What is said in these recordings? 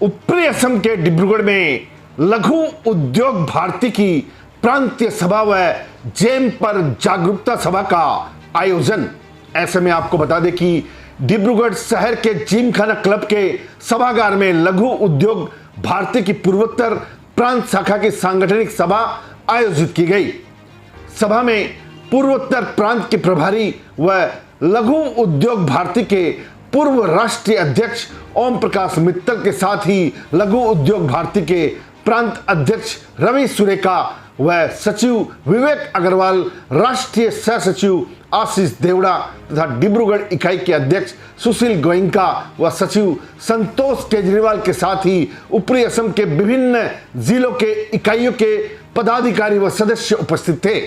ऊपरी असम के डिब्रूगढ़ में लघु उद्योग भारती की प्रांतीय सभा व जेम पर जागरूकता सभा का आयोजन। ऐसे में आपको बता दें कि डिब्रूगढ़ शहर के जिमखाना क्लब के सभागार में लघु उद्योग भारती की पूर्वोत्तर प्रांत शाखा की सांगठनिक सभा आयोजित की गई। सभा में पूर्वोत्तर प्रांत के प्रभारी व लघु उद्योग भारती के पूर्व राष्ट्रीय अध्यक्ष ओम प्रकाश मित्तल के साथ ही लघु उद्योग भारती के प्रांत अध्यक्ष रवि सुरेखा व सचिव विवेक अग्रवाल, राष्ट्रीय सह सचिव आशीष देवड़ा तथा डिब्रूगढ़ इकाई के अध्यक्ष सुशील गोयनका व सचिव संतोष केजरीवाल के साथ ही ऊपरी असम के विभिन्न जिलों के इकाइयों के पदाधिकारी व सदस्य उपस्थित थे।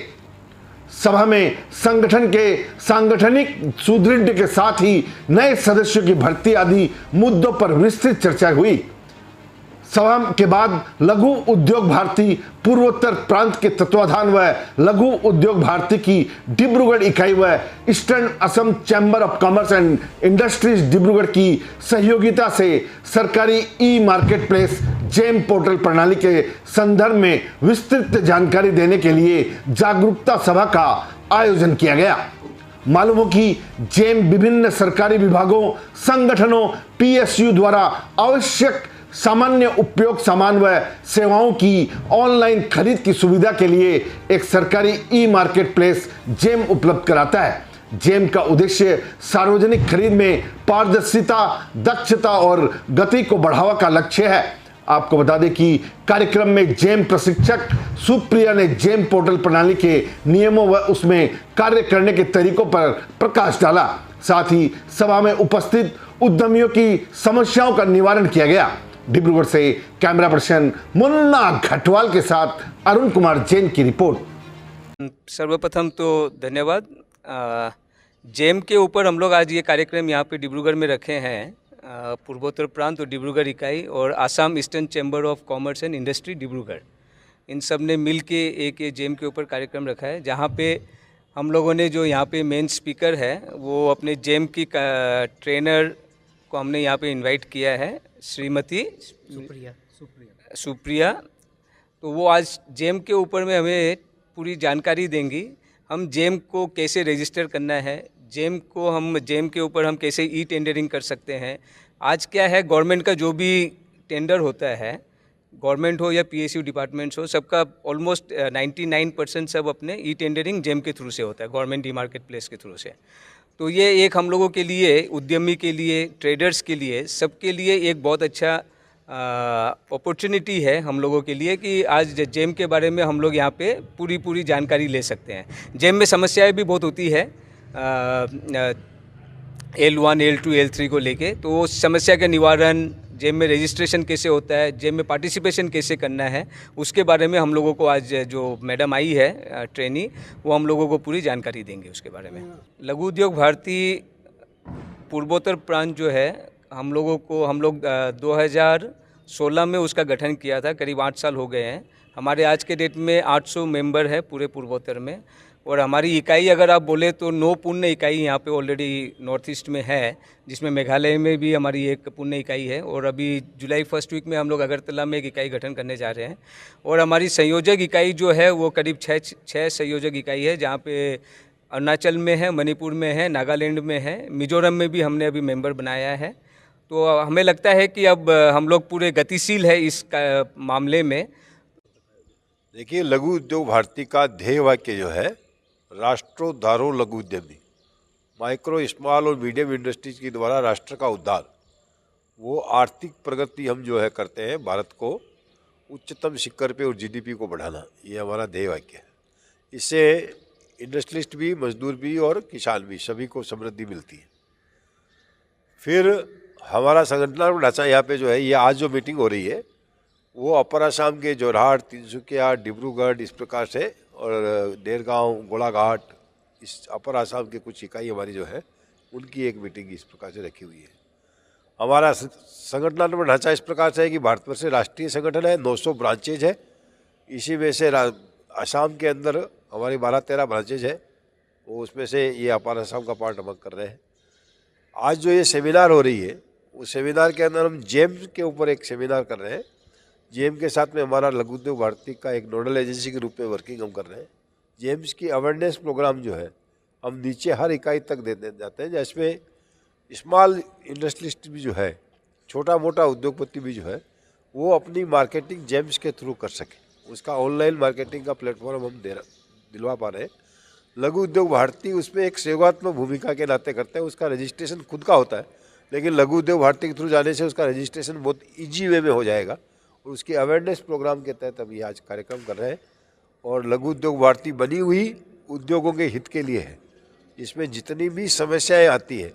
सभा में संगठन के सांगठनिक सुदृढ़ के साथ ही नए सदस्यों की भर्ती आदि मुद्दों पर विस्तृत चर्चा हुई। सभा के बाद लघु उद्योग भारती पूर्वोत्तर प्रांत के तत्वाधान व लघु उद्योग भारती की डिब्रूगढ़ इकाई व eastern Assam chamber of commerce and industries Dibrugarh की सहयोगिता से सरकारी ई मार्केट प्लेस जेम पोर्टल प्रणाली के संदर्भ में विस्तृत जानकारी देने के लिए जागरूकता सभा का आयोजन किया गया। मालूम हो कि जेम विभिन्न सरकारी विभागों, संगठनों, पीएसयू द्वारा आवश्यक सामान्य उपयोग सामान व सेवाओं की ऑनलाइन खरीद की सुविधा के लिए एक सरकारी ई मार्केट प्लेस जेम उपलब्ध कराता है। जेम का उद्देश्य सार्वजनिक खरीद में पारदर्शिता, दक्षता और गति को बढ़ावा का लक्ष्य है। आपको बता दें कि कार्यक्रम में जेम प्रशिक्षक सुप्रिया ने जेम पोर्टल प्रणाली के नियमों व उसमें कार्य करने के तरीकों पर प्रकाश डाला। साथ ही सभा में उपस्थित उद्यमियों की समस्याओं का निवारण किया गया। डिब्रूगढ़ से कैमरा पर्सन मुन्ना घटवाल के साथ अरुण कुमार जैन की रिपोर्ट। सर्वप्रथम तो धन्यवाद। जेम के ऊपर हम लोग आज ये कार्यक्रम यहाँ पे डिब्रूगढ़ में रखे हैं। पूर्वोत्तर प्रांत और डिब्रूगढ़ इकाई और Assam eastern chamber of commerce and industry Dibrugarh, इन सब ने मिल के एक ये जेम के ऊपर कार्यक्रम रखा है, जहाँ पे हम लोगों ने जो यहाँ पे मेन स्पीकर है वो अपने जेम की ट्रेनर को हमने यहाँ पे इनवाइट किया है, श्रीमती सुप्रिया। तो वो आज जेम के ऊपर में हमें पूरी जानकारी देंगी। हम जेम को कैसे रजिस्टर करना है, जेम के ऊपर हम कैसे ई टेंडरिंग कर सकते हैं। आज क्या है, गवर्नमेंट का जो भी टेंडर होता है, गवर्नमेंट हो या पीएसयू डिपार्टमेंट्स हो, सबका ऑलमोस्ट 99% सब अपने ई टेंडरिंग जेम के थ्रू से होता है, गवर्नमेंट ई मार्केट प्लेस के थ्रू से। तो ये एक हम लोगों के लिए, उद्यमी के लिए, ट्रेडर्स के लिए, सबके लिए एक बहुत अच्छा अपॉर्चुनिटी है हम लोगों के लिए कि आज जेम के बारे में हम लोग यहाँ पे पूरी जानकारी ले सकते हैं। जेम में समस्याएं भी बहुत होती है L1, L2, L3 को लेके, तो वो समस्या का निवारण, जेम में रजिस्ट्रेशन कैसे होता है, जेम में पार्टिसिपेशन कैसे करना है, उसके बारे में हम लोगों को आज जो मैडम आई है ट्रेनी, वो हम लोगों को पूरी जानकारी देंगे उसके बारे में। लघु उद्योग भारती पूर्वोत्तर प्रांत जो है, हम लोग 2016 में उसका गठन किया था। करीब 8 साल हो गए हैं। हमारे आज के डेट में 800 मेंबर है पूरे पूर्वोत्तर में। और हमारी इकाई अगर आप बोले तो 9 पुण्य इकाई यहाँ पे ऑलरेडी नॉर्थ ईस्ट में है, जिसमें मेघालय में भी हमारी एक पुण्य इकाई है। और अभी जुलाई फर्स्ट वीक में हम लोग अगरतला में एक इकाई गठन करने जा रहे हैं। और हमारी संयोजक इकाई जो है वो करीब 6 संयोजक इकाई है, जहाँ पे अरुणाचल में है, मणिपुर में है, नागालैंड में है, मिजोरम में भी हमने अभी मेंबर बनाया है। तो हमें लगता है कि अब हम लोग पूरे गतिशील है इस मामले में। देखिए, लघु उद्योग भारती का ध्येय वाक्य जो है, राष्ट्रोद्धारो लघु उद्यमी, माइक्रो, स्मॉल और मीडियम इंडस्ट्रीज के द्वारा राष्ट्र का उद्धार, वो आर्थिक प्रगति हम जो है करते हैं, भारत को उच्चतम शिखर पे और जीडीपी को बढ़ाना, ये हमारा ध्येय वाक्य है। इससे इंडस्ट्रियलिस्ट भी, मजदूर भी और किसान भी, सभी को समृद्धि मिलती है। फिर हमारा संगठनात्मक ढांचा यहाँ पे जो है, ये आज जो मीटिंग हो रही है वो अपर असम के जोरहाट, तिनसुकिया, डिब्रूगढ़, इस प्रकार से, और देरगांव, गोलाघाट, इस अपर असम के कुछ इकाई हमारी जो है उनकी एक मीटिंग इस प्रकार से रखी हुई है। हमारा संगठनात्मक ढांचा इस प्रकार से है कि भारतवर्ष से राष्ट्रीय संगठन है, 900 ब्रांचेज है। इसी में से असम के अंदर हमारी 12-13 ब्रांचेज है, वो उसमें से ये अपर असम का पार्ट हम कर रहे हैं। आज जो ये सेमिनार हो रही है उस सेमिनार के अंदर हम जेम के ऊपर एक सेमिनार कर रहे हैं। जेम के साथ में हमारा लघु उद्योग भारती का एक नोडल एजेंसी के रूप में वर्किंग हम कर रहे हैं। जेम्स की अवेयरनेस प्रोग्राम जो है हम नीचे हर इकाई तक देते जाते हैं, जिसमें स्मॉल इंडस्ट्रियलिस्ट भी जो है, छोटा मोटा उद्योगपति भी जो है, वो अपनी मार्केटिंग जेम्स के थ्रू कर सके। उसका ऑनलाइन मार्केटिंग का प्लेटफॉर्म हम दिलवा पा रहे हैं। लघु उद्योग भारती उसमें एक सेवात्मक भूमिका के नाते करते हैं। उसका रजिस्ट्रेशन खुद का होता है, लेकिन लघु उद्योग भारती के थ्रू जाने से उसका रजिस्ट्रेशन बहुत ईजी वे में हो जाएगा। और उसकी अवेयरनेस प्रोग्राम के तहत हम ये आज कार्यक्रम कर रहे हैं। और लघु उद्योग भारती बनी हुई उद्योगों के हित के लिए है। इसमें जितनी भी समस्याएं आती हैं,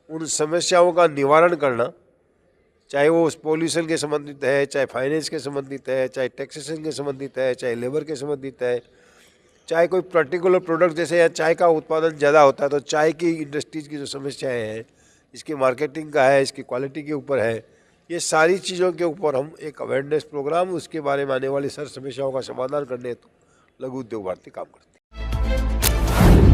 उन समस्याओं का निवारण करना, चाहे वो पॉल्यूशन के संबंधित है, चाहे फाइनेंस के संबंधित है, चाहे टैक्सेशन के संबंधित है, चाहे लेबर के संबंधित है, चाहे कोई पर्टिकुलर प्रोडक्ट जैसे या चाय का उत्पादन ज़्यादा होता है तो चाय की इंडस्ट्रीज की जो समस्याएं हैं, इसकी मार्केटिंग का है, इसकी क्वालिटी के ऊपर है, ये सारी चीज़ों के ऊपर हम एक अवेयरनेस प्रोग्राम, उसके बारे में आने वाली सर समस्याओं का समाधान करने हेतु लघु उद्योग भारती काम करती है।